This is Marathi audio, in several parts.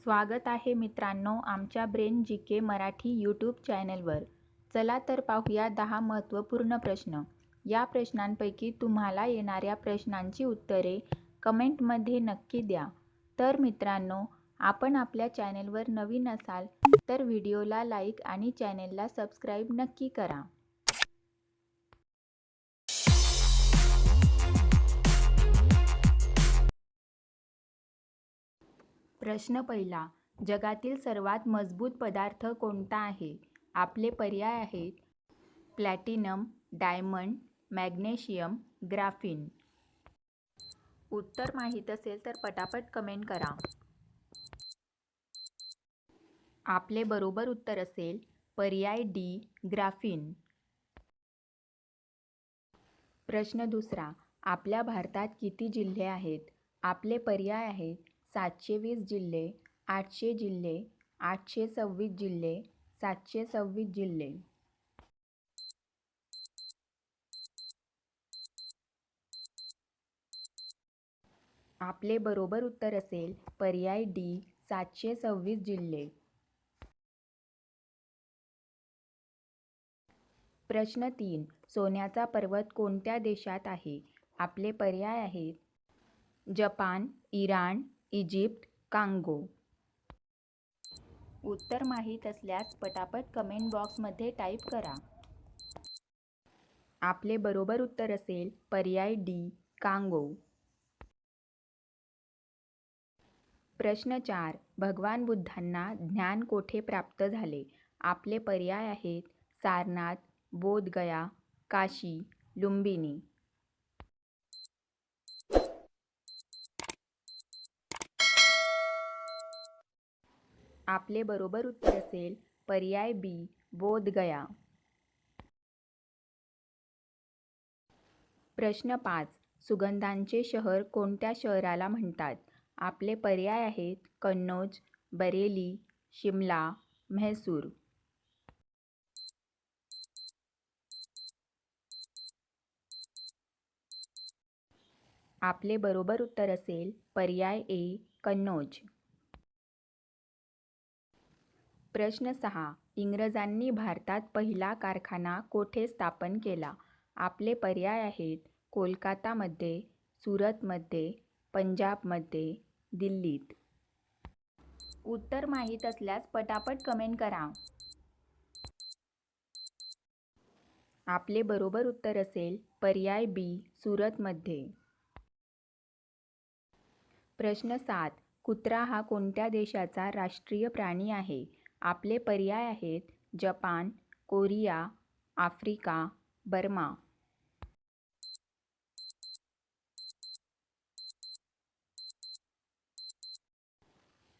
स्वागत आहे मित्रांनो आमच्या ब्रेन जी के मराठी यूट्यूब चॅनलवर. चला तर पाहूया 10 महत्त्वपूर्ण प्रश्न. या प्रश्नांपैकी तुम्हाला येणाऱ्या प्रश्नांची उत्तरे कमेंटमध्ये नक्की द्या. तर मित्रांनो, आपण आपल्या चॅनलवर नवीन असाल तर व्हिडिओला लाईक आणि चॅनलला सबस्क्राईब नक्की करा. प्रश्न पहिला. जगातील सर्वात मजबूत पदार्थ कोणता आहे? आपले पर्याय आहेत प्लॅटिनम, डायमंड, मॅग्नेशियम, ग्राफिन. उत्तर माहीत असेल तर पटापट कमेंट करा. आपले बरोबर उत्तर असेल पर्याय डी, ग्राफिन. प्रश्न दुसरा. आपल्या भारतात किती जिल्हे आहेत? आपले पर्याय आहेत 720 जिल्हे, 800 जिल्हे, 826 जिल्हे, 726 जिल्हे. आपले बरोबर उत्तर असेल पर्याय डी, 726 जिल्हे. प्रश्न 3. सोन्याचा पर्वत कोणत्या देशात आहे? आपले पर्याय आहेत जपान, इराण, इजिप्त, कांगो. उत्तर माहीत असल्यास पटापट कमेंट बॉक्समध्ये टाईप करा. आपले बरोबर उत्तर असेल पर्याय डी, कांगो. प्रश्न 4. भगवान बुद्धांना ज्ञान कोठे प्राप्त झाले? आपले पर्याय आहेत सारनाथ, बोधगया, काशी, लुंबिनी. आपले बरोबर उत्तर असेल पर्याय बी, बोधगया. प्रश्न 5. सुगंधांचे शहर कोणत्या शहराला म्हणतात? आपले पर्याय आहेत कन्नौज, बरेली, शिमला, म्हैसूर. आपले बरोबर उत्तर असेल पर्याय ए, कन्नौज. प्रश्न 6. इंग्रजांनी भारतात पहिला कारखाना कोठे स्थापन केला? आपले पर्याय आहेत कोलकातामध्ये, सुरतमध्ये, पंजाबमध्ये, दिल्लीत. उत्तर माहीत असल्यास पटापट कमेंट करा. आपले बरोबर उत्तर असेल पर्याय बी, सुरतमध्ये. प्रश्न 7. कुत्रा हा कोणत्या देशाचा राष्ट्रीय प्राणी आहे? आपले पर्याय आहेत जपान, कोरिया, आफ्रिका, बर्मा.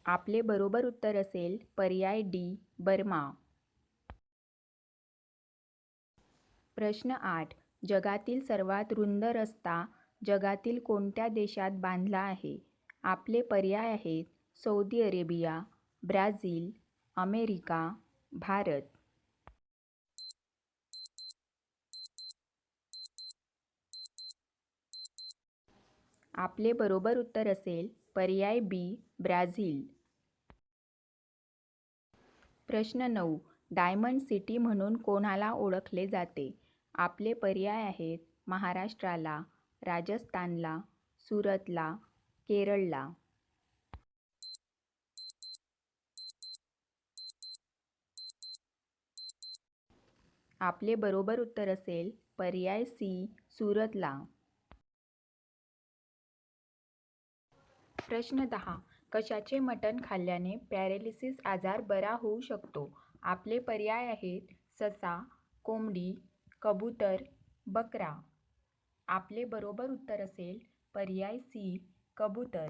आपले बरोबर उत्तर असेल पर्याय डी, बर्मा. प्रश्न 8. जगातील सर्वात रुंद रस्ता जगातील कोणत्या देशात बांधला आहे? आपले पर्याय आहेत Saudi Arabia, Brazil, America, Bharat. आपले बरोबर उत्तर असेल पर्याय बी, ब्राझील. प्रश्न 9. डायमंड सिटी म्हणून कोणाला ओळखले जाते? आपले पर्याय आहेत महाराष्ट्राला, राजस्थानला, सुरतला, केरळला. आपले बरोबर उत्तर असेल पर्याय सी, सुरतला. प्रश्न 10. कशाचे मटण खाल्ल्याने पॅरालिसिस आजार बरा होऊ शकतो? आपले पर्याय आहेत ससा, कोंबडी, कबूतर, बकरा. आपले बरोबर उत्तर असेल पर्याय सी, कबूतर.